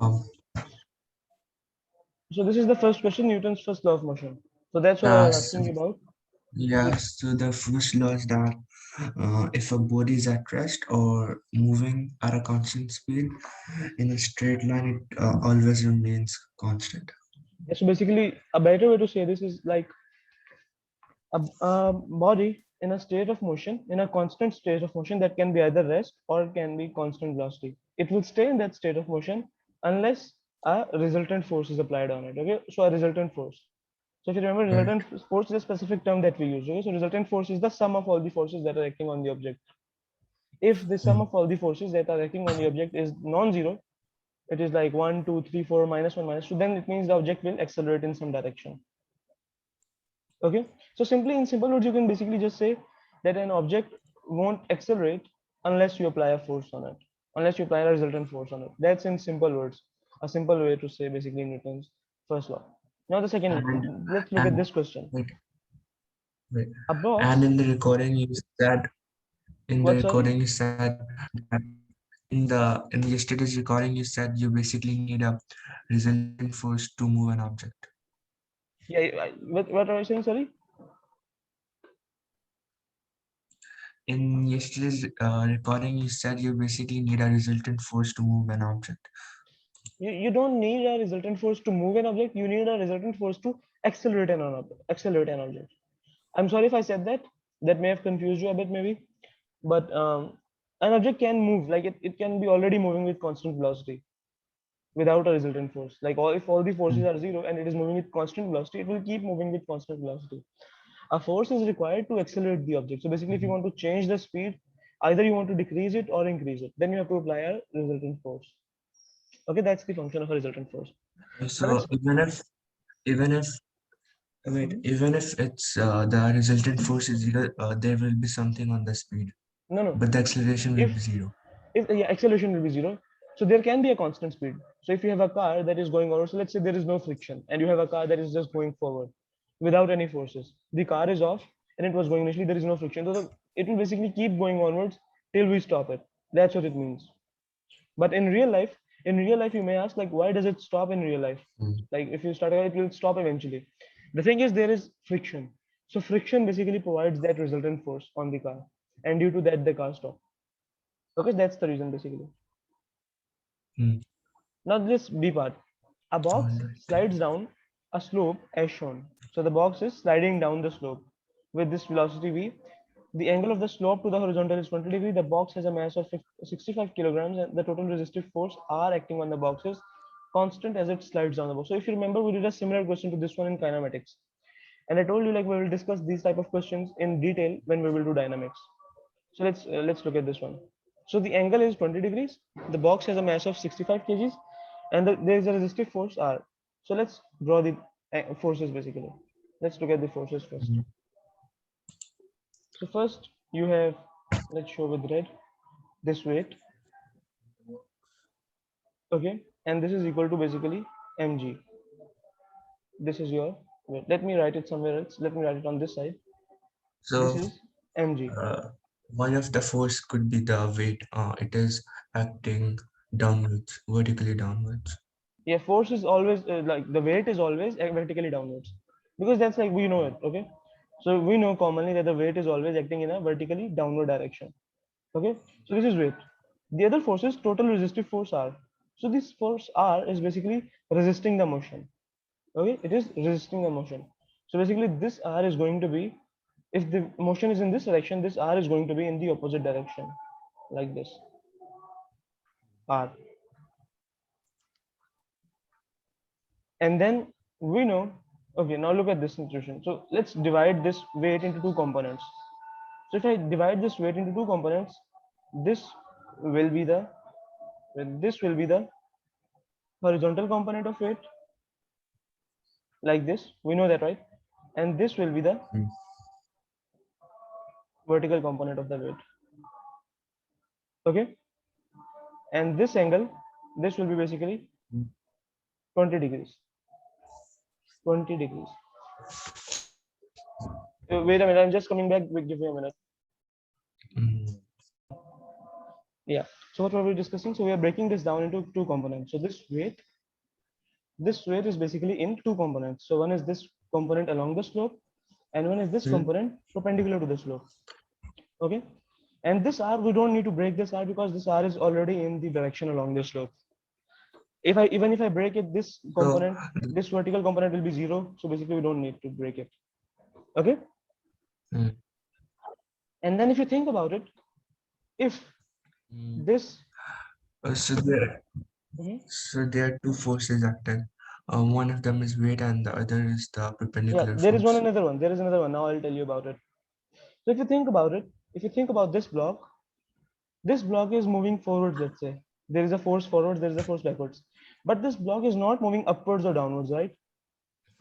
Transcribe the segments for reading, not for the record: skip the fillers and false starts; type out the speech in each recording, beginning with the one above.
Um, So this is the first question, Newton's first law of motion. So that's what I was yes, asking you about. yes. So the first law is that if a body is at rest or moving at a constant speed in a straight line, it always remains constant. Yeah, so basically, a better way to say this is like a body in a state of motion, in a constant state of motion that can be either rest or it can be constant velocity. It will stay in that state of motion unless a resultant force is applied on it. Okay, so a resultant force. So if you remember, Right. resultant force is a specific term that we use. Okay, so resultant force is the sum of all the forces that are acting on the object. If the sum Mm. of all the forces that are acting on the object is non-zero, it is like 1, 2, 3, 4, minus 1, minus 2, then it means the object will accelerate in some direction. Okay, so simply in simple words, you can basically just say that an object won't accelerate unless you apply a force on it, unless you apply a resultant force on it. That's in simple words, a simple way to say basically Newton's first law. Now the second, And let's look at and this question. wait, wait. A And box, in the recording, you said in the what, sorry? recording you said that in yesterday's recording you said you basically need a resultant force to move an object. Yeah, what are you saying, sorry? In yesterday's recording, you said you basically need a resultant force to move an object. You don't need a resultant force to move an object, you need a resultant force to accelerate an object. I'm sorry if I said that. That may have confused you a bit, maybe. But an object can move, like it can be already moving with constant velocity without a resultant force. Like if all the forces Mm. are zero and it is moving with constant velocity, it will keep moving with constant velocity. A force is required to accelerate the object. So basically, if you want to change the speed, either you want to decrease it or increase it, then you have to apply a resultant force. Okay, that's the function of a resultant force. Now So let's. even if wait, Mhm. even if it's the resultant force is zero, there will be something on the speed, No, no. but the acceleration will If be zero. yeah, acceleration will be zero, so there can be a constant speed. So if you have a car that is going over, so let's say there is no friction and you have a car that is just going forward without any forces, the car is off and it was going initially, there is no friction, so it will basically keep going onwards till we stop it. That's what it means. But in real life you may ask, like, why does it stop in real life? Mm. Like if you start it will stop eventually. The thing is, there is friction. So friction basically provides that resultant force on the car, and due to that the car stops. Okay, that's the reason basically. Mm. Now this B part. A All box right. slides down a slope as shown. So the box is sliding down the slope with this velocity v. The angle of the slope to the horizontal is 20 degrees. The box has a mass of 65 kilograms and the total resistive force R acting on the box is constant as it slides down the box. So if you remember, we did a similar question to this one in kinematics. And I told you, like, we will discuss these type of questions in detail when we will do dynamics. So let's look at this one. So the angle is 20 degrees. The box has a mass of 65 kgs, and there is a resistive force R. So let's draw the forces basically. Let's look at the forces first. Mm. So first you have, let's show with red, this weight, okay, and this is equal to basically mg. This is your weight. Let me write it somewhere else. Let me write it on this side. This So is mg. uh, one of the force could be the weight. It is acting downwards, vertically downwards. Yeah, force is always like the weight is always vertically downwards, because that's like we know it. Okay, so we know commonly that the weight is always acting in a vertically downward direction. Okay, so this is weight. The other force is total resistive force R. So this force R is basically resisting the motion. Okay, it is resisting the motion. So basically this R is going to be, if the motion is in this direction, this R is going to be in the opposite direction, like this R. And then we know, okay, now look at this situation. So let's divide this weight into two components. So if I divide this weight into two components, this will be the this will be the horizontal component of weight, like this, we know that, right? And this will be the Mm. vertical component of the weight. Okay, and this angle, this will be basically 20 degrees. 20 degrees. Wait a minute, I'm just coming back. Give me a minute. Mm. Yeah, So what were we discussing? So we are breaking this down into two components. So this weight is basically in two components. So one is this component along the slope, and one is this Hmm. component perpendicular to the slope. Okay. And this R, we don't need to break this R because this R is already in the direction along the slope. Even if I break it, this So, component, this vertical component will be 0. So basically we don't need to break it. Okay. hmm, And then if you think about it, if hmm. this, So there, Mhm. so there are two forces acting. One of them is weight, and the other is the Yeah, perpendicular there is one force. another one. There is another one. Now I'll tell you about it. So if you think about it, if you think about this block is moving forwards, let's say. There is a force forwards, there is a force backwards. But this block is not moving upwards or downwards, right?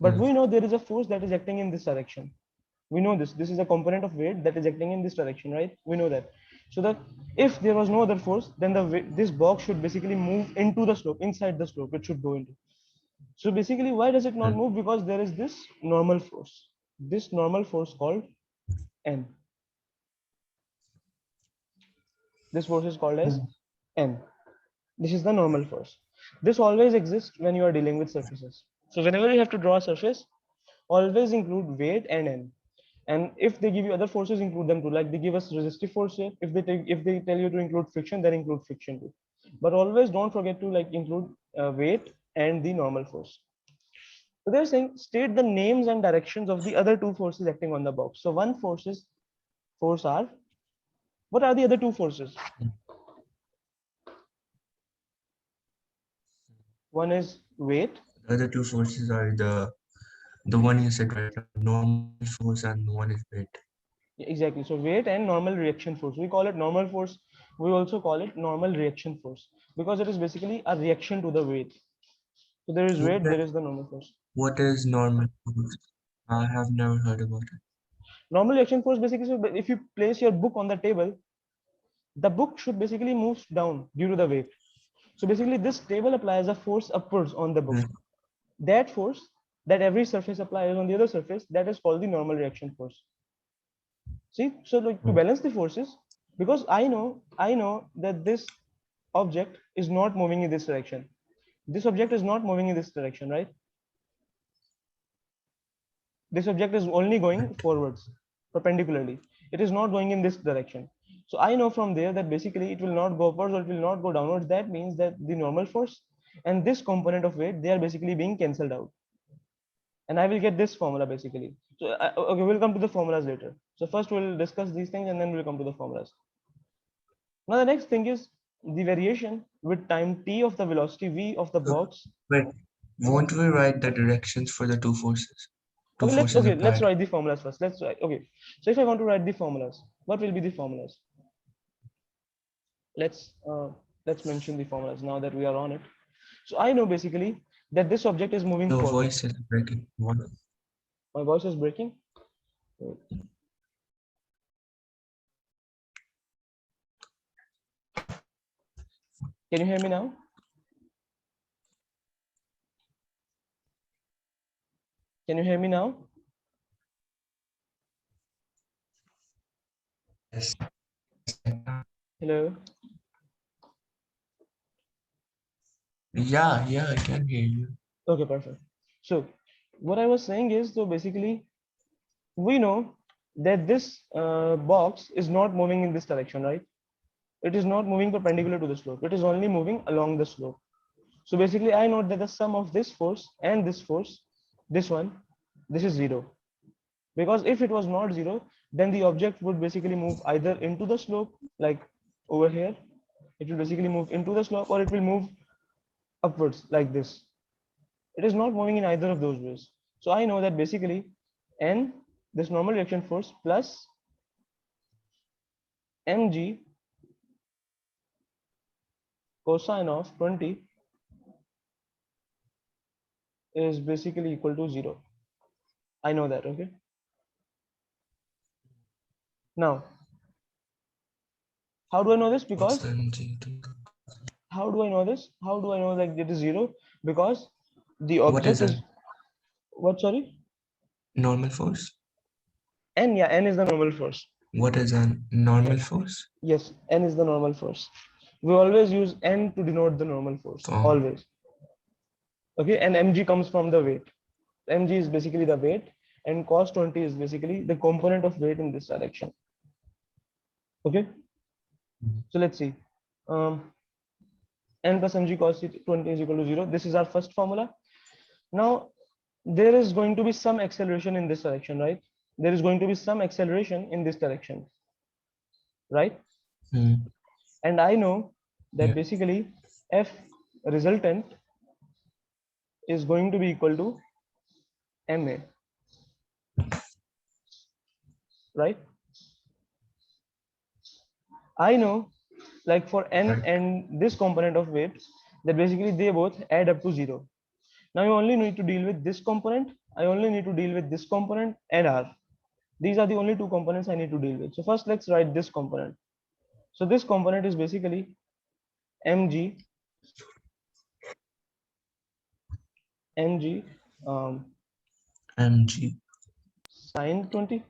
But Hmm. we know there is a force that is acting in this direction. We know this. This is a component of weight that is acting in this direction, right? We know that. So that if there was no other force, then this box should basically move into the slope, inside the slope. It should go into. So basically, why does it not Hmm. move? Because there is this normal force. This normal force called N. This force is called as Hmm. N. This is the normal force. This always exists when you are dealing with surfaces. So whenever you have to draw a surface, always include weight and N. And if they give you other forces, include them too. Like they give us resistive force here. If they tell you to include friction, then include friction too. But always don't forget to like include weight and the normal force. So they're saying state the names and directions of the other two forces acting on the box. So one force is force R. What are the other two forces? One is weight. The other two forces are the one you said right now, normal force, and one is weight. Exactly. So weight and normal reaction force. We call it normal force. We also call it normal reaction force because it is basically a reaction to the weight. So there is What weight, there is, is the normal force. what is normal force? I have never heard about it. Normal reaction force basically, so if you place your book on the table, the book should basically move down due to the weight. So basically, this table applies a force upwards on the book. Hmm. That force that every surface applies on the other surface, that is called the normal reaction force. See, so like to Hmm. balance the forces, because I know that this object is not moving in this direction. This object is not moving in this direction, right? This object is only going Right. forwards, perpendicularly. It is not going in this direction. So I know from there that basically it will not go upwards or it will not go downwards. That means that the normal force and this component of weight, they are basically being cancelled out. And I will get this formula basically. So okay, we'll come to the formulas later. So first we'll discuss these things and then we'll come to the formulas. Now the next thing is the variation with time t of the velocity v of the So, box. but Uh-huh. won't we write the directions for the two forces? Two Okay, forces let's applied. write the formulas first. Let's write. Okay, so if I want to write the formulas, what will be the formulas? let's uh, let's mention the formulas now that we are on it. So I know basically that this object is moving Your forward. voice is breaking. What? My voice is breaking. Can you hear me now? Can you hear me now? Yes. Hello. Yeah, yeah, I can hear you. Okay, perfect. So what I was saying is, so basically we know that this box is not moving in this direction, right? It is not moving perpendicular to the slope. It is only moving along the slope. So basically I know that the sum of this force and this force, this one, this is 0. Because if it was not 0, then the object would basically move either into the slope, like over here. It will basically move into the slope, or it will move upwards like this. It is not moving in either of those ways. So I know that basically N, this normal reaction force, plus mg cosine of 20 is basically equal to 0. I know that, okay? Now, how do I know this? Because Cosine G to the- how do I know this? How do I know like it is 0? Because the What is object a is what? Sorry. normal force? N, yeah, N is the normal force. What is a normal force? Yes, N is the normal force. we always use N to denote the normal force, Oh. always. Okay, and mg comes from the weight. Mg is basically the weight, and cos 20 is basically the component of weight in this direction. Okay, so let's see. N plus mg cos 20 is equal to 0. This is our first formula. Now, there is going to be some acceleration in this direction, right? There is going to be some acceleration in this direction, right? Mm. And I know that Yeah. basically F resultant is going to be equal to ma, right? I know, like for n Right. and this component of weight, that basically they both add up to 0. Now you only need to deal with this component. I only need to deal with this component and r. These are the only two components I need to deal with. So first let's write this component. So this component is basically mg mg Mg. sine 20,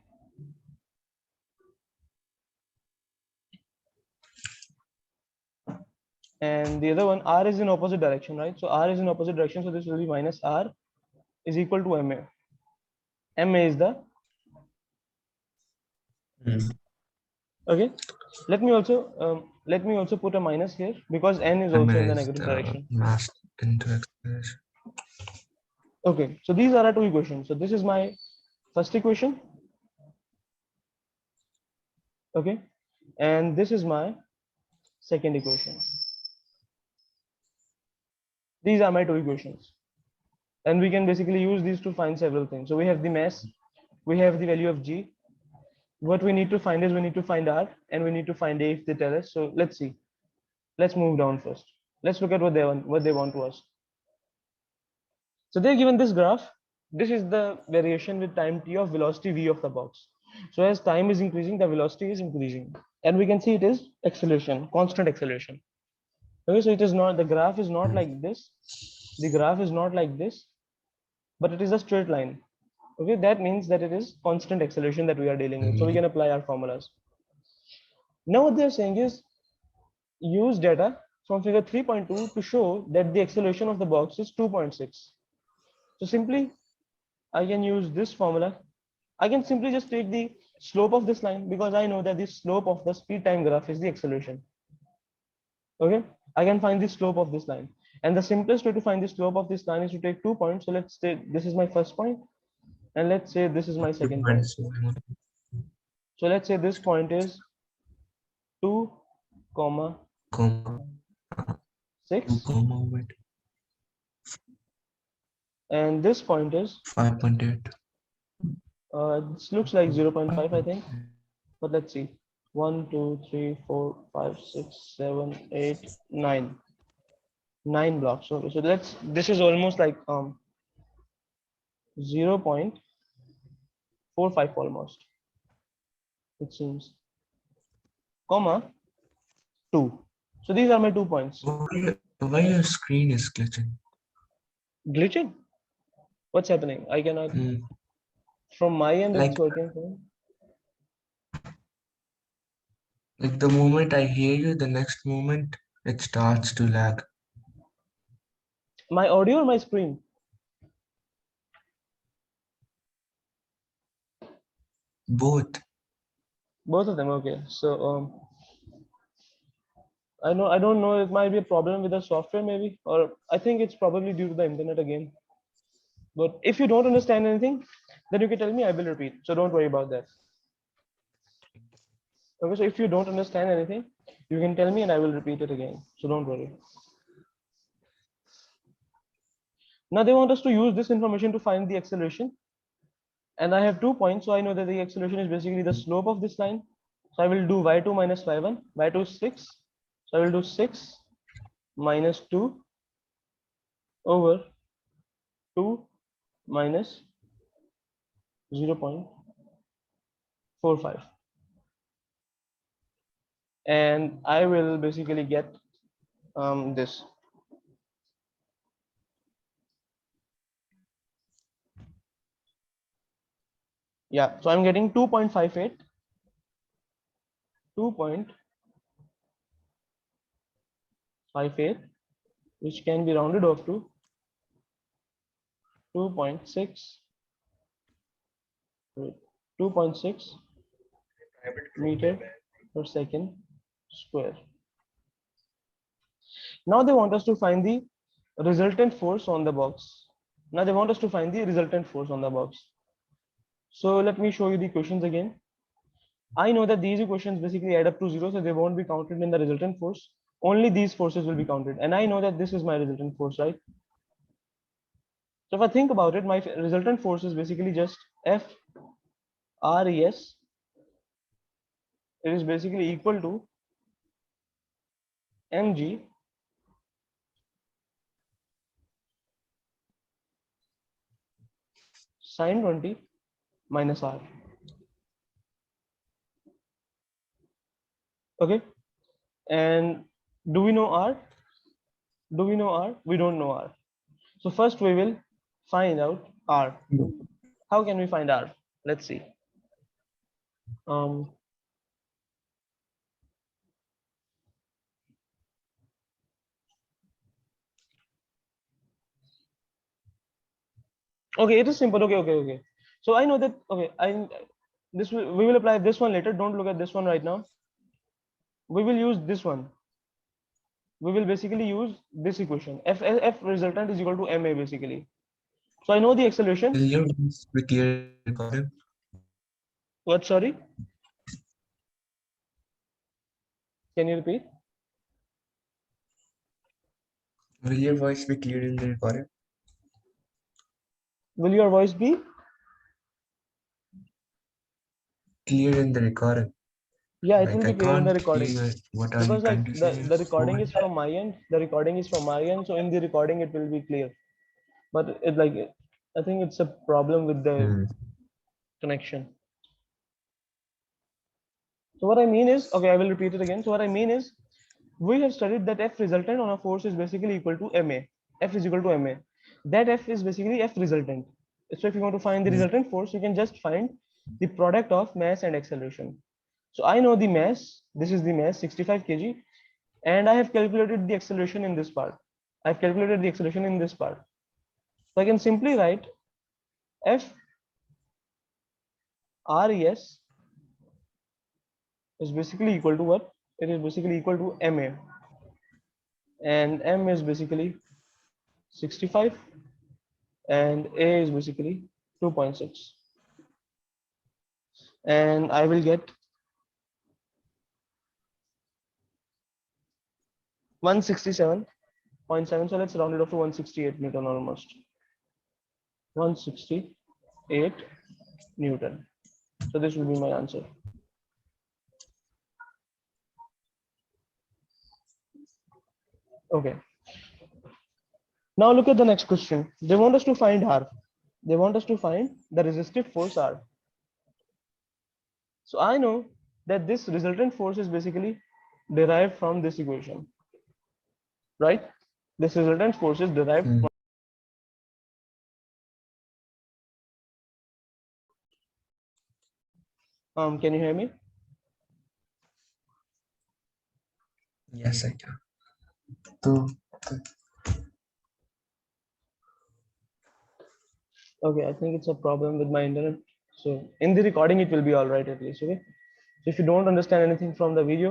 and the other one r is in opposite direction, right? So r is in opposite direction, so this will be minus r is equal to ma. Ma is the Mm. okay. Let me also put a minus here because n is Ma also in the is negative the direction. mass into acceleration. Okay, so these are our two equations. So this is my first equation, okay, and this is my second equation. These are my two equations, and we can basically use these to find several things. So we have the mass, we have the value of g. What we need to find is we need to find r, and we need to find a if they tell us. So let's see. Let's move down first. Let's look at what they want to us. So they're given this graph. This is the variation with time t of velocity v of the box. So as time is increasing, the velocity is increasing, and we can see it is acceleration, constant acceleration. Okay, so it is not, the graph is not Mm. like this. The graph is not like this, but it is a straight line. Okay, that means that it is constant acceleration that we are dealing with. So we Mm. can apply our formulas. Now what they're saying is use data from figure 3.2 to show that the acceleration of the box is 2.6. So simply I can use this formula. I can simply just take the slope of this line because I know that the slope of the speed time graph is the acceleration. Okay, I can find the slope of this line. And the simplest way to find the slope of this line is to take 2 points. So let's say this is my first point, and let's say this is my second point. 2.7. So let's say this point is 2, comma Comma. 2 6, comma with and this point is 5.8. this looks like 0.5, I think, but let's see. 1, 2, 3, 4, 5, 6, 7, 8, 9. 9 blocks. Okay, so let's, this is almost like 0.45 almost, it seems, comma 2. So these are my 2 points. Why your screen is glitching? Glitching? What's happening? I cannot, Mm. from my end Like it's working fine. the moment I hear you, the next moment it starts to lag. My audio or my screen? Both. Both of them. Okay, so I don't know, it might be a problem with the software maybe, or I think it's probably due to the internet again. But if you don't understand anything, then you can tell me, I will repeat, so don't worry about that. Okay, so if you don't understand anything, you can tell me and I will repeat it again, so don't worry. Now they want us to use this information to find the acceleration, and I have 2 points, so I know that the acceleration is basically the slope of this line. So I will do y2 minus y1. Y2 is 6, so I will do 6 minus 2 over 2 minus 0.45, and I will basically get this. Yeah, so I'm getting 2.58, 58, which can be rounded off to 2.6 2.6 meter per second square. Now they want us to find the resultant force on the box. Now they want us to find the resultant force on the box. So let me show you the equations again. I know that these equations basically add up to 0, so they won't be counted in the resultant force. Only these forces will be counted. And I know that this is my resultant force, right? So if I think about it, my resultant force is basically just F RES. It is basically equal to mg sine 20 minus r. Okay. And do we know r? Do we know r? We don't know r. So first we will find out r. How can we find r? Let's see. Um, okay, it is simple. Okay. So I know that. Okay, we will apply this one later. Don't look at this one right now. We will use this one. We will basically use this equation. F resultant is equal to ma basically. So I know the acceleration. Will your voice be clear in the recording? What? Sorry. Can you repeat? Will your voice be clear in the recording? Will your voice be? Clear in the recording. Yeah, it will Like I be clear in the can't recording. hear what are you Because trying like to the, say the recording over. is from my end. The recording is from my end. So in the recording it will be clear. But it like I think it's a problem with the Hmm. connection. So what I mean is, okay, I will repeat it again. So what I mean is, we have studied that F resultant on a force is basically equal to ma. F is equal to ma. That F is basically F resultant. So if you want to find the Hmm. resultant force, you can just find the product of mass and acceleration. So I know the mass. This is the mass, 65 kg, and I have calculated the acceleration in this part. I've calculated the acceleration in this part. So I can simply write F res is basically equal to what? It is basically equal to ma, and m is basically 65 and a is basically 2.6, and I will get 167.7. So let's round it off to 168 newton, almost 168 newton. So this will be my answer. Okay, now look at the next question. They want us to find r. They want us to find the resistive force r. So I know that this resultant force is basically derived from this equation, right? This resultant force is derived Hmm. from, can you hear me? Yes, I can. So, Okay, I think it's a problem with my internet. So in the recording, it will be all right at least. Okay. So if you don't understand anything from the video,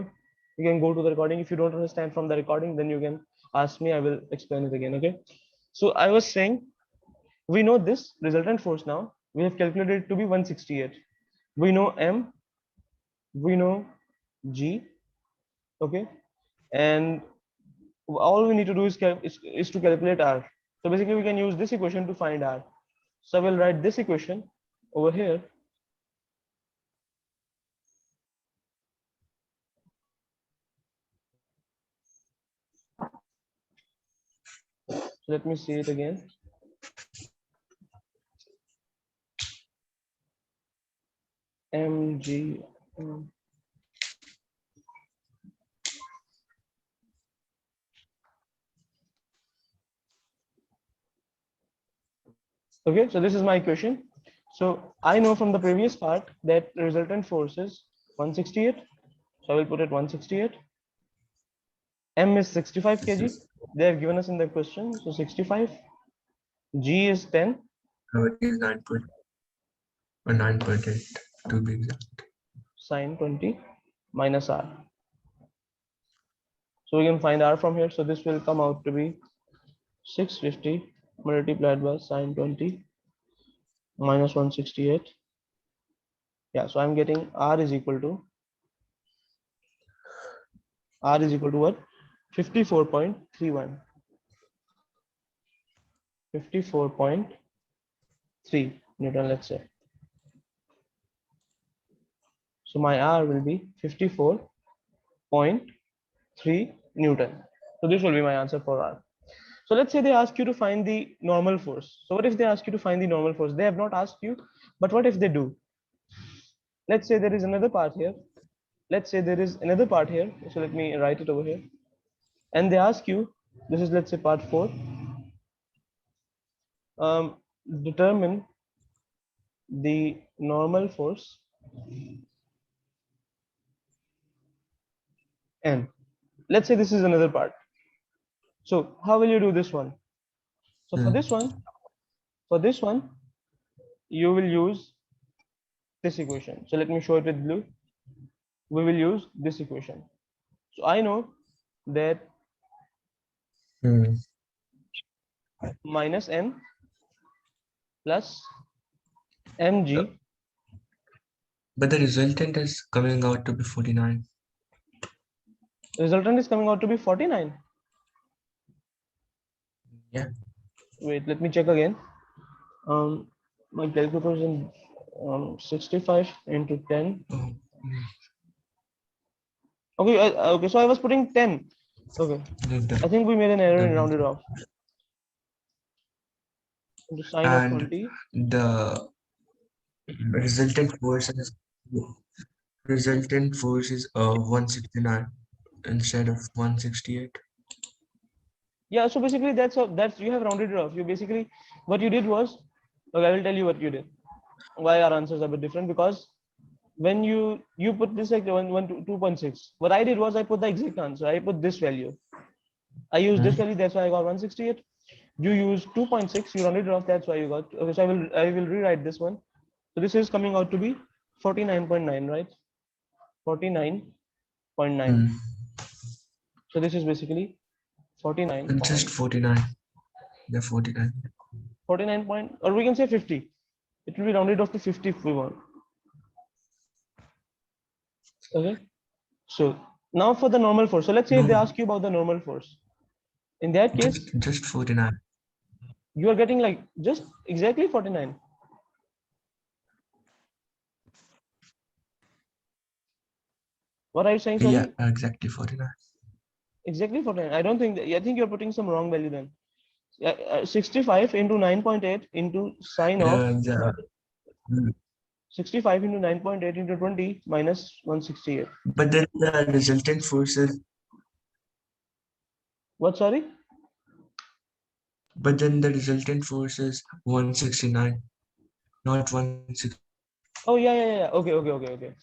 you can go to the recording. If you don't understand from the recording, then you can ask me. I will explain it again. Okay. So I was saying, we know this resultant force now. We have calculated it to be 168. We know m. We know g. Okay. And all we need to do is to calculate r. So basically, we can use this equation to find r. So I will write this equation over here. So let me see it again. Mg. Okay, so this is my equation. So I know from the previous part that resultant force is 168. So I will put it 168. M is 65 This kg. is They have given us in the question. So 65. G is 10. gravity is 9 point or 9.8 to be exact. Sine 20 minus R. So we can find R from here. So this will come out to be 650 multiplied by sine 20 minus 168. Yeah, so I'm getting R is equal to what? 54.31. 54.3 Newton, let's say. So my R will be 54.3 Newton. So this will be my answer for R. So let's say they ask you to find the normal force. So what if they ask you to find the normal force? They have not asked you, but what if they do? Let's say there is another part here. So let me write it over here. And they ask you, this is let's say part 4. Determine the normal force N. Let's say this is another part. So how will you do this one? So for Hmm. this one, you will use this equation. So let me show it with blue. We will use this equation. So I know that Hmm. minus N plus mg But the resultant is coming out to be 49. resultant is coming out to be 49. Yeah. Wait, let me check again. My calculator is in 65 into 10. Oh, Okay, okay, so I was putting 10. Okay, I think we made an error in rounded off into sine of and 20. the resultant force is resultant force is 169 instead of 168. Yeah, so basically that's you have rounded it off. You basically what you did was, okay, I will tell you what you did. Why our answers are a bit different, because when you put this like 2.6, what I did was I put the exact answer. I put this value. I used this Hmm. value, that's why I got 168. You used 2.6, you rounded it off, that's why you got. Okay, so I will rewrite this one. So this is coming out to be 49.9, right? 49.9. Hmm. So this is basically 49 And just point 49. Yeah, 49. 49 point, or we can say 50. It will be rounded off to 50 if we want. Okay. So now for the normal force. So let's say if they No, ask you about the normal force. In that case, just 49. you are getting like just exactly 49. What are you saying, Yeah, sorry? exactly 49. Exactly 49. I don't think that, I think you're putting some wrong value then. 65 into 9.8 into sine of Yeah. Mm. 65 into 9.8 into 20 minus 168. But then the resultant force is What, sorry? but then the resultant force is 169, not 160. Oh, yeah, yeah, yeah. Okay, okay, okay, okay.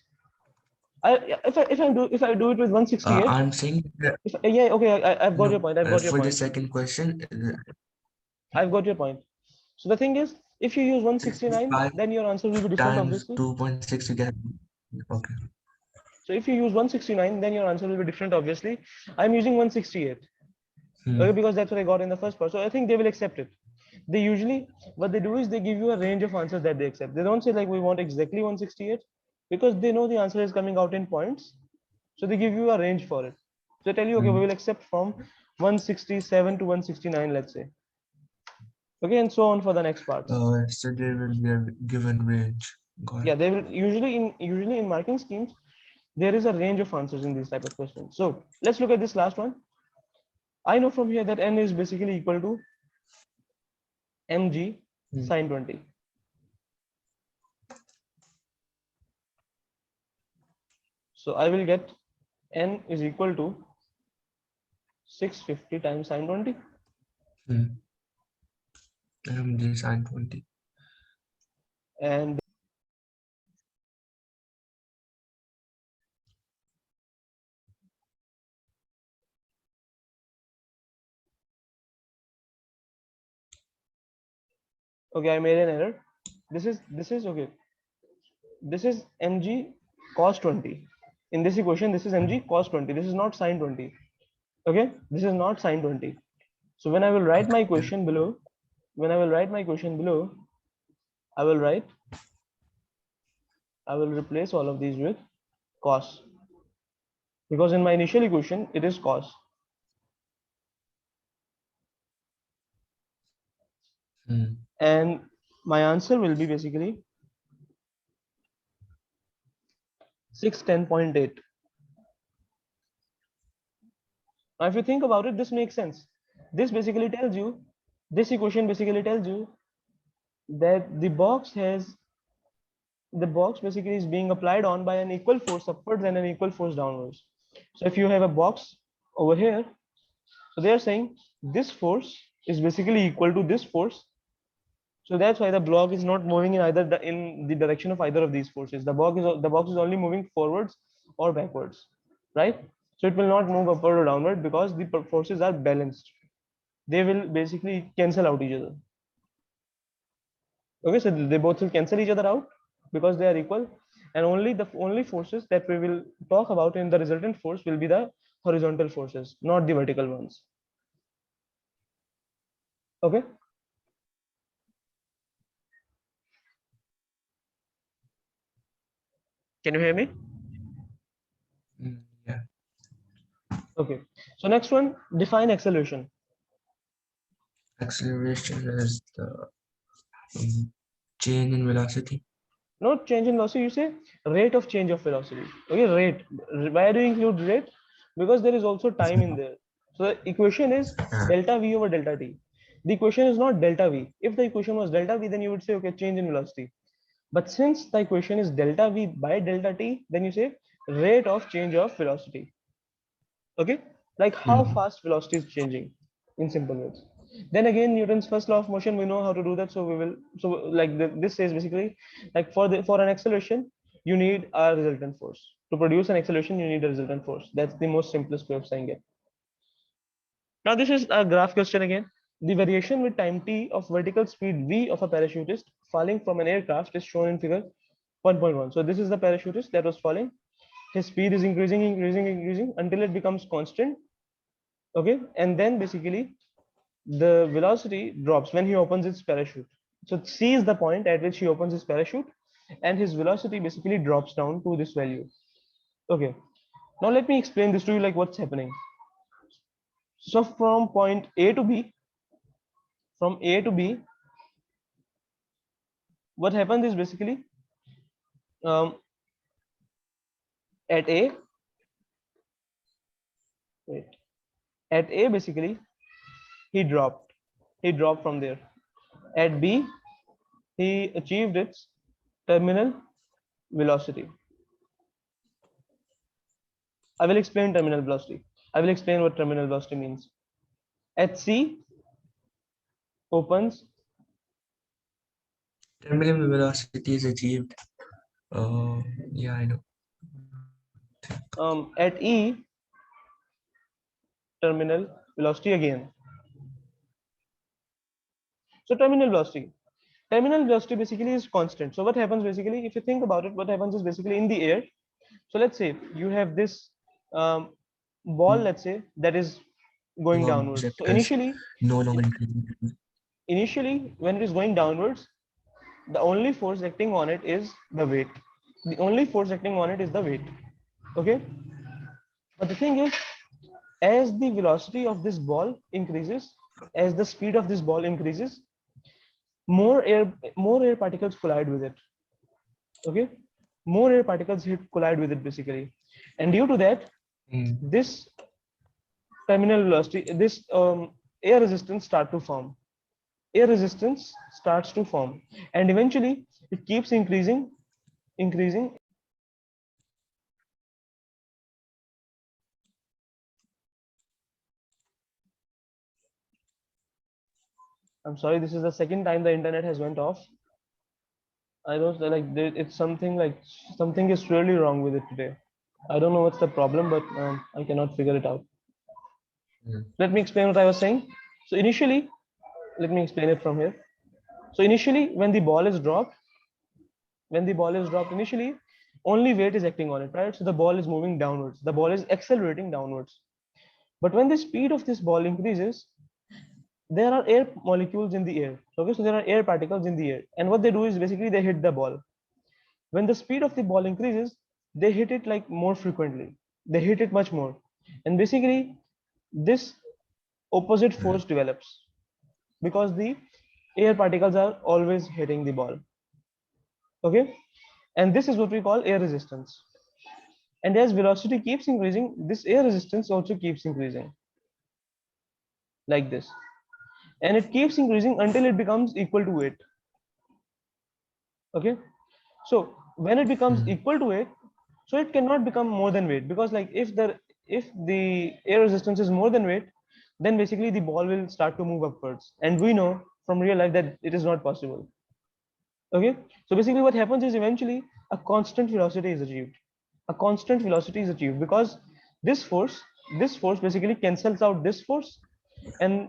If I do it with 168, I'm saying that yeah, okay, I've got your no, point. I've got your for the point. second question, I've got your point. So the thing is, if you use 169, 65 then your answer will be different, times obviously. 2.6 you get. Okay. So if you use 169, then your answer will be different, obviously. I'm using 168, okay, Hmm. because that's what I got in the first part. So I think they will accept it. They usually, what they do is they give you a range of answers that they accept. They don't say like we want exactly 168, because they know the answer is coming out in points. So they give you a range for it. So they tell you, okay, we Hmm. will accept from 167 to 169, let's say. Okay, and so on for the next parts. So there will be a given range. Got Yeah, it. they will usually in marking schemes, there is a range of answers in these type of questions. So let's look at this last one. I know from here that n is basically equal to mg Hmm. sine 20. So I will get n is equal to 650 times sine 20. Hmm. Sine 20. And Okay, I made an error. This is okay. This is mg cos 20. In this equation, this is mg cos 20. This is not sin 20. Okay, this is not sin 20. So when I will write my Okay. equation below, when I will write my equation below, I will write, I will replace all of these with cos, because in my initial equation it is cos. Hmm. And my answer will be basically 610.8. Now if you think about it, this makes sense. This basically tells you, this equation basically tells you that the box basically is being applied on by an equal force upwards and an equal force downwards. So if you have a box over here, so they are saying this force is basically equal to this force. So that's why the block is not moving in either in the direction of either of these forces. The box is only moving forwards or backwards, right? So it will not move upward or downward because the forces are balanced. They will basically cancel out each other. Okay, so they both will cancel each other out because they are equal, and only the only forces that we will talk about in the resultant force will be the horizontal forces, not the vertical ones. Okay. Can you hear me? Yeah. Okay. So next one, define acceleration. Acceleration is the change in velocity. Not change in velocity, you say rate of change of velocity. Okay, rate. Why do you include rate? Because there is also time in there. So the equation is Ah, delta v over delta t. The equation is not delta v. If the equation was delta v, then you would say okay, change in velocity. But since the equation is delta v by delta t, then you say rate of change of velocity. Okay, like how hmm. fast velocity is changing in simple words. Then again, Newton's first law of motion, we know how to do that, so we will. So like this says basically, like for an acceleration you need a resultant force. To produce an acceleration you need a resultant force. That's the most simplest way of saying it. Now this is a graph question again. The variation with time t of vertical speed v of a parachutist falling from an aircraft is shown in figure 1.1. So this is the parachutist that was falling. His speed is increasing until it becomes constant. Okay, and then basically the velocity drops when he opens his parachute. So c is the point at which he opens his parachute, and his velocity basically drops down to this value. Okay, now let me explain this to you, like what's happening. So from point a to b, from a to b, what happens is basically, um, at a wait, at a basically he dropped from there. At b he achieved its terminal velocity. I will explain terminal velocity. I will explain what terminal velocity means. At C opens, Terminal velocity is achieved. Oh, yeah, I know. at E terminal velocity again. So terminal velocity basically is constant. So what happens basically, if you think about it, what happens is basically in the air. So let's say you have this ball, let's say that is going downwards. So Object is no longer increasing. initially when it is going downwards, the only force acting on it is the weight. The only force acting on it is the weight. Okay, but the thing is, as the velocity of this ball increases, as the speed of this ball increases, more air particles collide with it. Okay, more air particles collide with it basically, and due to that, Hmm. this terminal velocity, this air resistance start to form. Air resistance starts to form, and eventually it keeps increasing. I'm sorry, this is the second time the internet has went off. I don't like it's something like something is really wrong with it today. I don't know what's the problem, but I cannot figure it out. Hmm. Let me explain what I was saying. So initially, let me explain it from here. So initially, when the ball is dropped, initially, only weight is acting on it, right? So the ball is moving downwards. The ball is accelerating downwards. But when the speed of this ball increases, there are air molecules in the air. Okay, so there are air particles in the air, and what they do is basically they hit the ball. When the speed of the ball increases, they hit it like more frequently. They hit it much more, and basically this opposite force develops because the air particles are always hitting the ball. Okay, and this is what we call air resistance. And as velocity keeps increasing, this air resistance also keeps increasing like this, and it keeps increasing until it becomes equal to weight. Okay, so when it becomes Mm. equal to weight, so it cannot become more than weight, because like if the air resistance is more than weight, then basically the ball will start to move upwards, and we know from real life that it is not possible. Okay, so basically what happens is eventually a constant velocity is achieved. A constant velocity is achieved because this force this force basically cancels out this force, and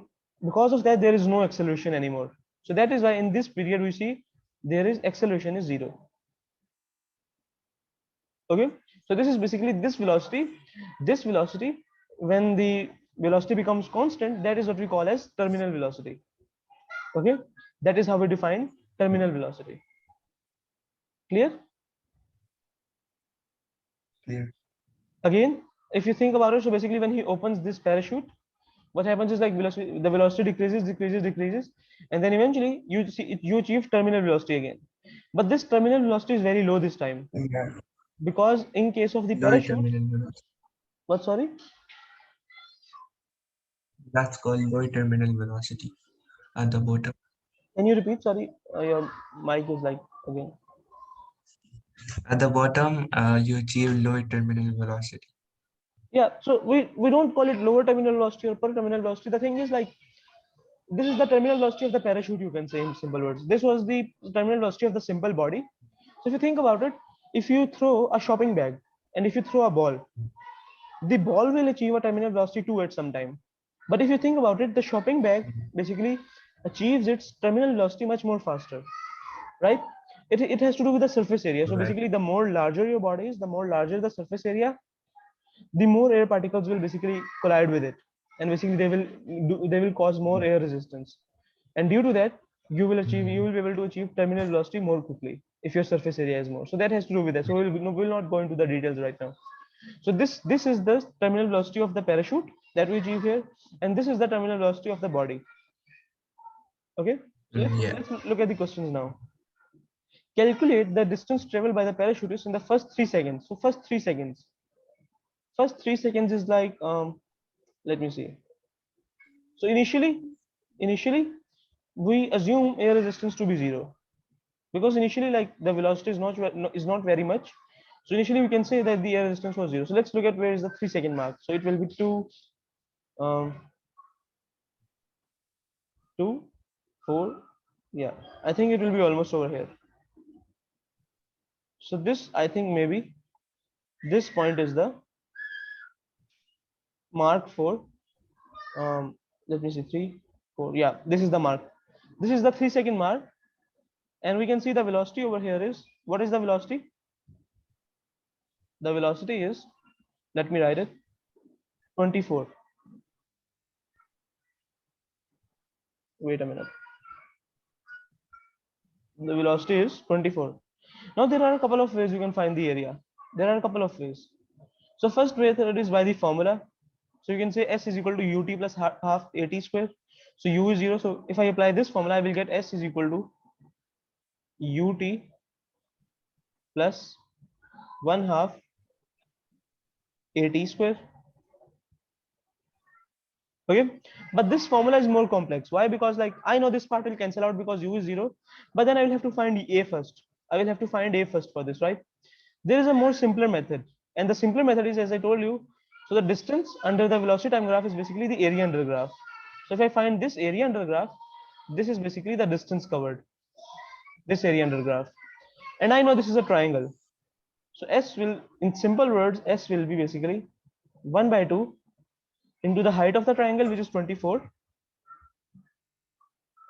because of that there is no acceleration anymore. So that is why in this period we see there is acceleration is zero. Okay, so this is basically this velocity when the velocity becomes constant, that is what we call as terminal velocity. Okay, that is how we define terminal velocity. Clear? Clear. Again, if you think about it, so basically when he opens this parachute, what happens is like the velocity decreases, and then eventually you achieve terminal velocity again. But this terminal velocity is very low this time, Yeah. because in case of the Low parachute, terminal velocity. what, sorry, That's called low terminal velocity at the bottom. can you repeat? Sorry, your mic is like again. At the bottom, you achieve low terminal velocity. Yeah, so we don't call it lower terminal velocity or per terminal velocity. The thing is like this is the terminal velocity of the parachute, you can say in simple words. This was the terminal velocity of the simple body. So if you think about it, if you throw a shopping bag and if you throw a ball, the ball will achieve a terminal velocity 2 at some time. But if you think about it, the shopping bag Mm. basically achieves its terminal velocity much more faster, right? It has to do with the surface area. So Right. basically, the more larger your body is, the more larger the surface area, the more air particles will basically collide with it, and basically they will cause more air resistance, and due to that you Mm. will be able to achieve terminal velocity more quickly if your surface area is more. So that has to do with that. So we'll not go into the details right now. So this is the terminal velocity of the parachute that we achieve here, and this is the terminal velocity of the body. Okay, so Yeah. let's look at the questions now. Calculate the distance traveled by the parachutist in the first 3 seconds. So first 3 seconds is like let me see. So initially we assume air resistance to be zero, because initially like the velocity is not very much. So initially we can say that the air resistance was zero. So let's look at where is the 3 second mark. So it will be um, 2, 4. Yeah, I think it will be almost over here. So this, I think maybe this point is the mark for let me see, 3, 4. Yeah, this is the mark. This is the 3 second mark, and we can see the velocity over here is, what is the velocity? The velocity is, let me write it, 24. Wait a minute. The velocity is 24. Now there are a couple of ways you can find the area. There are a couple of ways. So first method is by the formula. So you can say S is equal to ut plus half at square. So u is 0. So if I apply this formula, I will get S is equal to ut plus 1 half at square. Okay, but this formula is more complex. Why? Because like I know this part will cancel out because u is 0, but then I will have to find a first. I will have to find a first for this, right? There is a more simpler method, and the simpler method is, as I told you, so the distance under the velocity time graph is basically the area under graph. So if I find this area under graph, this is basically the distance covered, this area under graph, and I know this is a triangle. So S will, in simple words, S will be basically 1 by 2 into the height of the triangle, which is 24,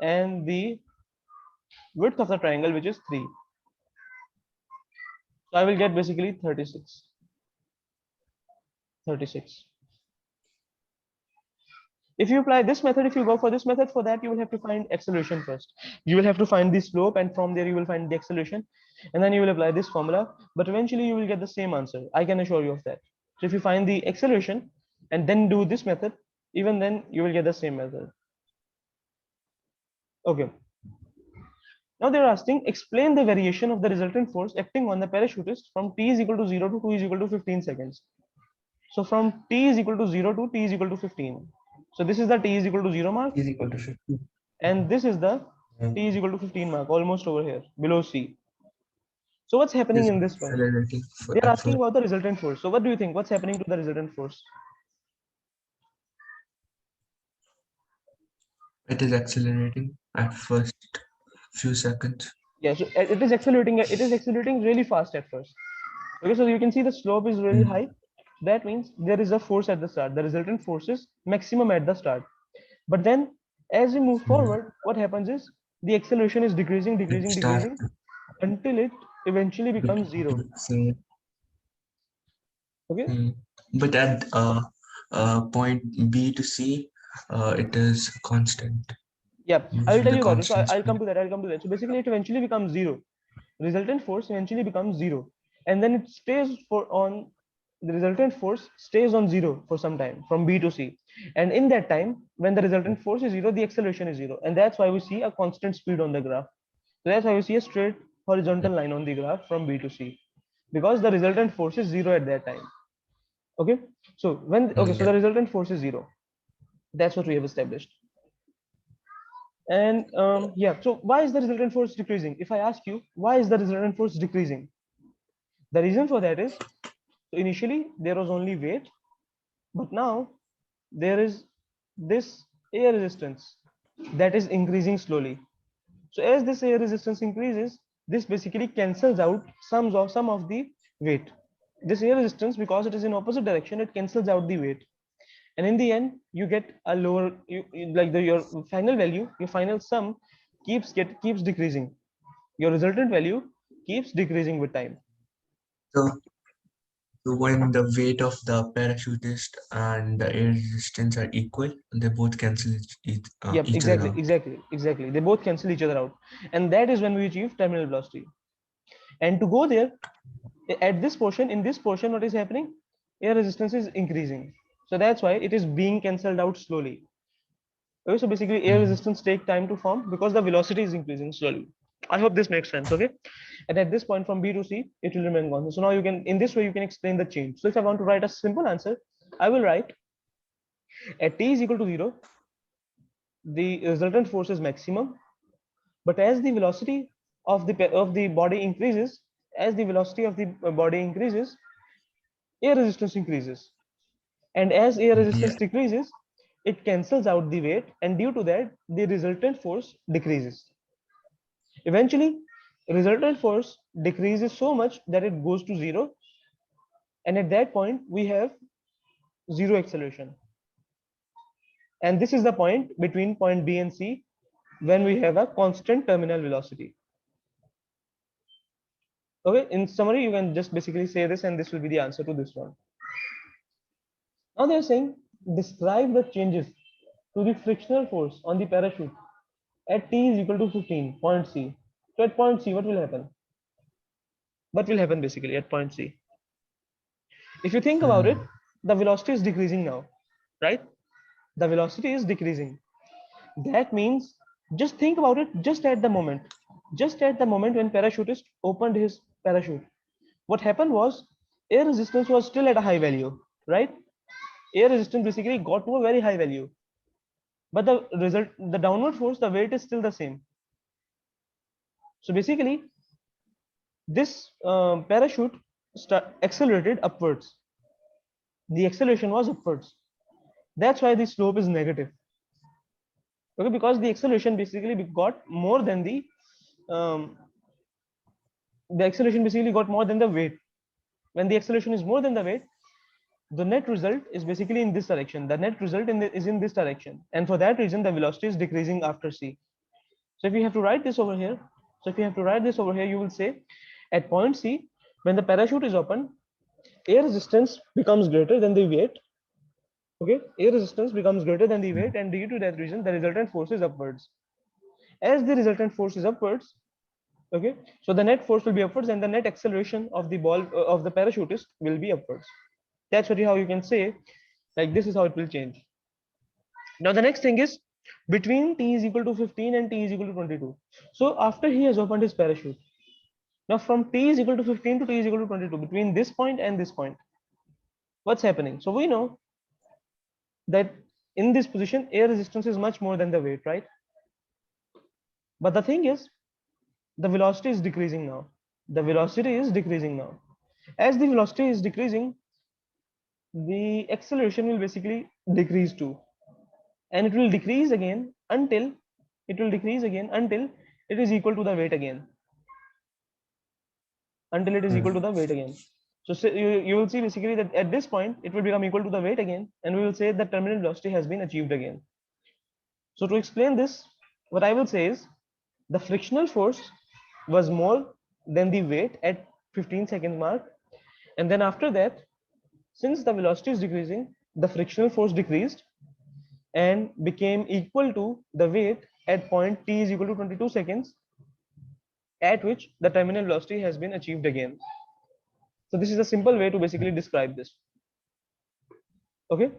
and the width of the triangle, which is 3. So I will get basically 36. 36. If you apply this method, if you go for this method, for that you will have to find acceleration first. You will have to find the slope, and from there you will find the acceleration, and then you will apply this formula. But eventually you will get the same answer. I can assure you of that. So if you find the acceleration and then do this method, even then you will get the same method. Okay. Now they're asking, explain the variation of the resultant force acting on the parachutist from t is equal to 0 to t is equal to 15 seconds. So from t is equal to 0 to t is equal to 15. So this is the t is equal to 0 mark, Is equal to 50. and this is the Um, t is equal to 15 mark, almost over here below C. So what's happening is in this point? accelerating They are at asking first. about the resultant force. So what do you think? What's happening to the resultant force? It is accelerating at first few seconds. Yeah, so it is accelerating. It is accelerating really fast at first. Okay, so you can see the slope is really Mm. high. That means there is a force at the start. The resultant force is maximum at the start. But then as we move Mm. forward, what happens is the acceleration is decreasing, It decreasing, start decreasing until it eventually becomes zero. so, Okay. but at point B to C, it is constant. Yeah, I will Usually tell the you about it. So constant I'll come speed. to that. I'll come to that. So basically, it eventually becomes zero. Resultant force eventually becomes zero, and then it stays for on the resultant force stays on zero for some time from B to C. And in that time, when the resultant force is zero, the acceleration is zero, and that's why we see a constant speed on the graph. So that's why we see a straight horizontal line on the graph from B to C, because the resultant force is zero at that time. Okay. So so Yeah. the resultant force is zero. That's what we have established. And yeah, so why is the resultant force decreasing? If I ask you, why is the resultant force decreasing? The reason for that is, so initially there was only weight, but now there is this air resistance that is increasing slowly. So as this air resistance increases, this basically cancels out some of the weight. This air resistance, because it is in opposite direction, it cancels out the weight, and in the end you get a lower like your final value, your final sum keeps decreasing. Your resultant value keeps decreasing with time. So, so when the weight of the parachutist and the air resistance are equal, they both cancel Yep, each other exactly, out. exactly. They both cancel each other out, and that is when we achieve terminal velocity. And to go there, at this portion, in this portion, what is happening? Air resistance is increasing, so that's why it is being cancelled out slowly. Okay, so basically, air Mm. resistance take time to form because the velocity is increasing slowly. I hope this makes sense. Okay, and at this point from B to C, it will remain constant. So now you can, in this way, you can explain the change. So if I want to write a simple answer, I will write at t is equal to 0, the resultant force is maximum. But as the velocity of the body increases, as the velocity of the body increases, air resistance increases, and as air Yeah. resistance decreases, it cancels out the weight, and due to that, the resultant force decreases. Eventually, resultant force decreases so much that it goes to zero, and at that point, we have zero acceleration. And this is the point between point B and C when we have a constant terminal velocity. Okay, in summary, you can just basically say this, and this will be the answer to this one. Now they're saying, describe the changes to the frictional force on the parachute at t is equal to 15, point C. So at point C, what will happen? What will happen basically at point C? If you think about it, Mm. the velocity is decreasing now, right? The velocity is decreasing. That means, just think about it, just at the moment when parachutist opened his parachute, what happened was air resistance was still at a high value, right? Air resistance basically got to a very high value, but the downward force, the weight is still the same. So basically, this parachute accelerated upwards. The acceleration was upwards. That's why the slope is negative. Okay, because the acceleration basically got more than um, the acceleration basically got more than the weight. When the acceleration is more than the weight, the net result is basically in this direction. The net result is in this direction, and for that reason, the velocity is decreasing after C. So if you have to write this over here, you will say at point C, when the parachute is open, air resistance becomes greater than the weight. Okay, air resistance becomes greater than the weight, and due to that reason, the resultant force is upwards. As the resultant force is upwards, okay, so the net force will be upwards, and the net acceleration of the ball of the parachutist will be upwards. That's how you can say, like, this is how it will change. Now the next thing is between t is equal to 15 and t is equal to 22. So after he has opened his parachute, now from t is equal to 15 to t is equal to 22, between this point and this point, what's happening? So we know that in this position, air resistance is much more than the weight, right? But the thing is, the velocity is decreasing now. The velocity is decreasing now. As the velocity is decreasing, the acceleration will basically decrease too, and it will decrease again until it is equal to the weight again. So you will see basically that at this point it will become equal to the weight again, and we will say that terminal velocity has been achieved again. So to explain this, what I will say is the frictional force was more than the weight at 15 second mark, and then after that, since the velocity is decreasing, the frictional force decreased and became equal to the weight at point t is equal to 22 seconds, at which the terminal velocity has been achieved again. So this is a simple way to basically describe this. Okay.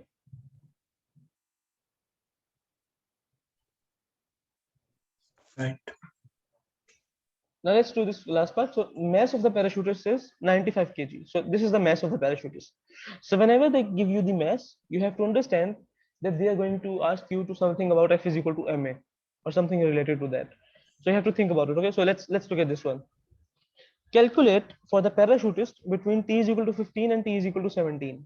Right. Now let's do this last part. So mass of the parachutist is 95 kg. So this is the mass of the parachutist. So whenever they give you the mass, you have to understand that they are going to ask you to something about F is equal to ma or something related to that. So you have to think about it. Okay. So let's look at this one. Calculate for the parachutist between t is equal to 15 and t is equal to 17.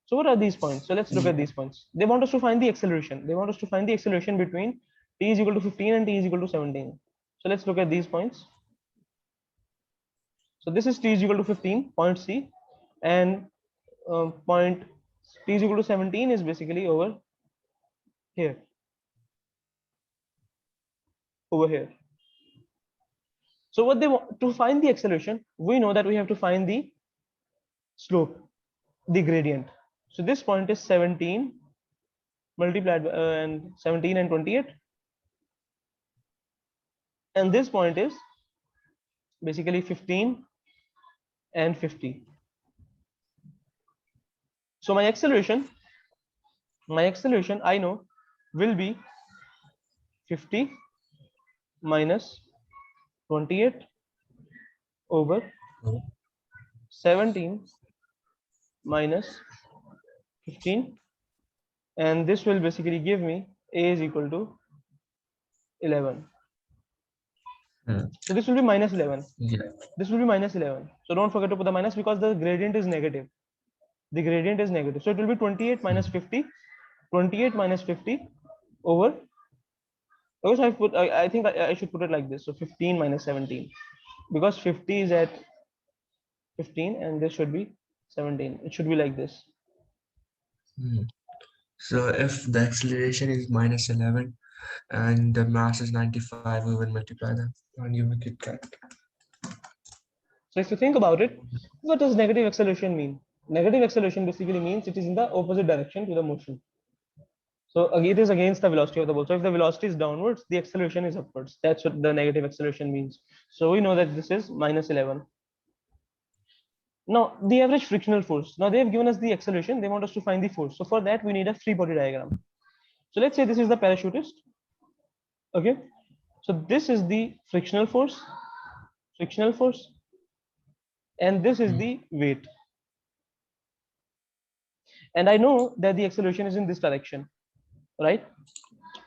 So what are these points? So let's look at these points. They want us to find the acceleration. Between t is equal to 15 and t is equal to 17. So let's look at these points. So this is t is equal to 15, point C, and point t is equal to 17 is basically over here. So what they want to find the acceleration, we know that we have to find the slope, the gradient. So this point is 17 multiplied by, and 17 and 28, and this point is basically 15 and 50. So my acceleration I know will be 50 minus 28 over 17 minus 15, and this will basically give me a is equal to 11. So this will be minus 11. Yeah. This will be minus 11. So don't forget to put the minus because the gradient is negative. So it will be 28 minus 50. 28 minus 50 over. Okay, so I think I should put it like this. So 15 minus 17, because 50 is at 15 and this should be 17. It should be like this. So if the acceleration is minus 11 and the mass is 95, we will multiply them and you make it correct. So if you think about it, what does negative acceleration mean? Negative acceleration basically means it is in the opposite direction to the motion. So it is against the velocity of the ball. So if the velocity is downwards, the acceleration is upwards. That's what the negative acceleration means. So we know that this is minus 11. Now the average frictional force. Now they have given us the acceleration. They want us to find the force. So for that we need a free body diagram. So let's say this is the parachutist. Okay. So this is the frictional force, and this is the weight. And I know that the acceleration is in this direction, right?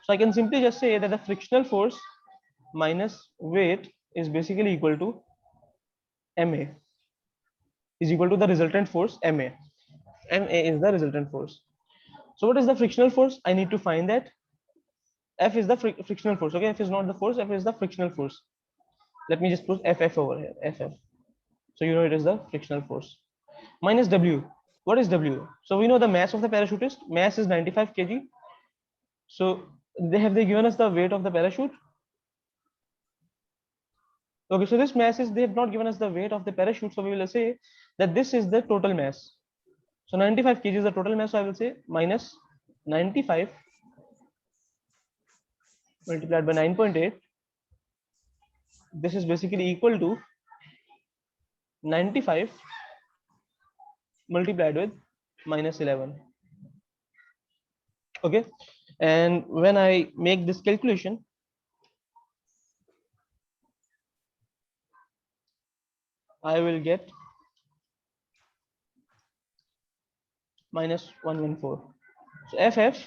So I can simply just say that the frictional force minus weight is basically equal to ma, is equal to the resultant force ma. Ma is the resultant force. So what is the frictional force? I need to find that. F is the frictional force. Okay, F is not the force, F is the frictional force. Let me just put FF over here, FF. So you know it is the frictional force. Minus W. What is W? So we know the mass of the parachutist. Mass is 95 kg. So they given us the weight of the parachute. Okay, so this mass is, they have not given us the weight of the parachute, so we will say that this is the total mass. So 95 kg is the total mass, so I will say minus 95 multiplied by 9.8. This is basically equal to 95 multiplied with minus 11. Okay, and when I make this calculation, I will get minus 114. So FF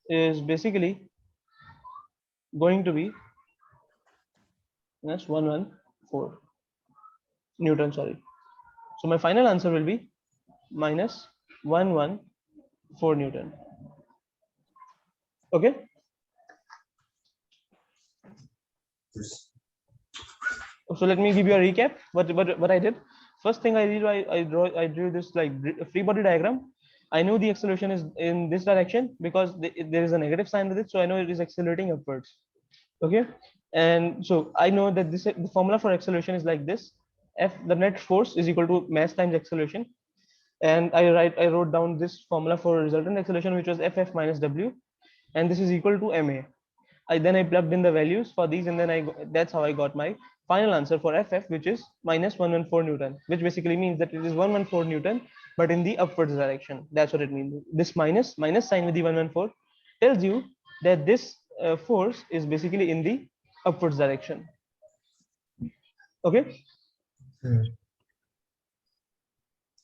is basically going to be minus 114 Newton, sorry. So my final answer will be minus 114 Newton. Okay. So let me give you a recap. What I did. First thing I did, I drew this like free body diagram. I knew the acceleration is in this direction because there is a negative sign with it, so I know it is accelerating upwards. Okay, and so I know that this, the formula for acceleration is like this: F, the net force, is equal to mass times acceleration. And I wrote down this formula for resultant acceleration, which was Ff minus W, and this is equal to ma. I plugged in the values for these, and then that's how I got my final answer for FF, which is minus 114 Newton, which basically means that it is 114 Newton, but in the upwards direction. That's what it means. This minus sign with the 114 tells you that this force is basically in the upwards direction. Okay,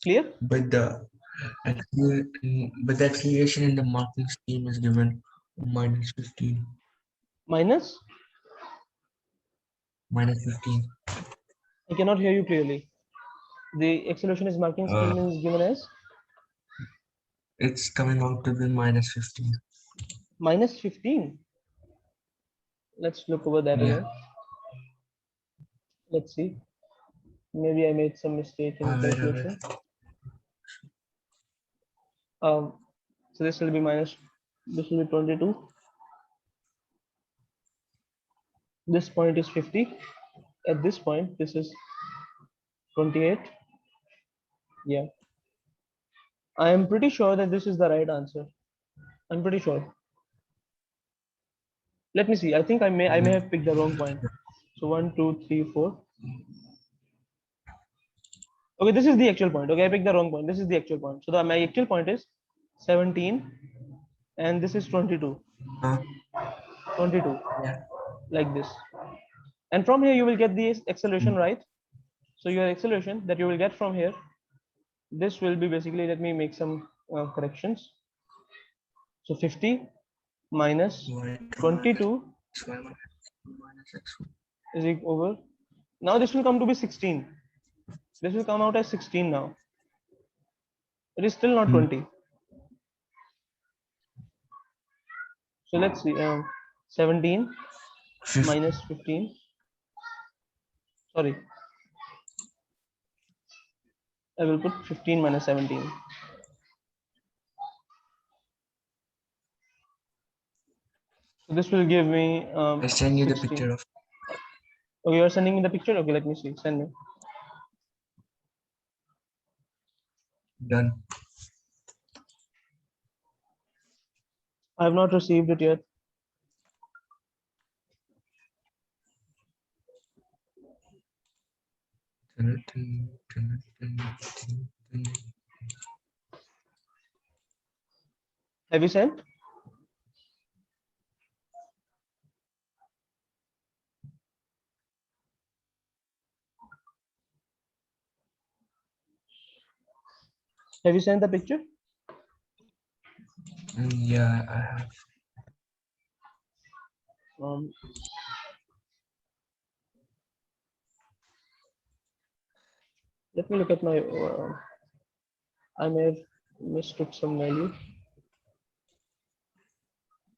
clear? But the acceleration in the marking scheme is given minus 15. Minus? Minus 15. I cannot hear you clearly. The acceleration is marking scheme is given as It's coming out to be minus 15. minus 15. Let's look over that Yeah. again. Let's see. Maybe I made some mistake in Wait. calculation. So this will be minus, this will be 22. This point is 50. At this point, this is 28. Yeah. I am pretty sure that this is the right answer. I'm pretty sure. Let me see. I think I may have picked the wrong point. So 1, 2, 3, 4. Okay, this is the actual point. Okay, I picked the wrong point. This is the actual point. So my actual point is 17, and this is 22. 22. Yeah. Like this. And from here you will get the acceleration, right? So your acceleration that you will get from here, this will be basically, let me make some corrections. So 50 minus 22 is equal over. Now this will come to be 16. This will come out as 16 now. It is still not 20. So let's see. 17 minus 15. Sorry. I will put 15 minus 17. So this will give me I send you 16. the picture of. Oh, you are sending me the picture? Okay, let me see. Send me. Done. I have not received it yet. Have you sent? Have you sent the picture? Yeah, I have. Let me look at my. I may have mistook some value.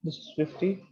This is 50.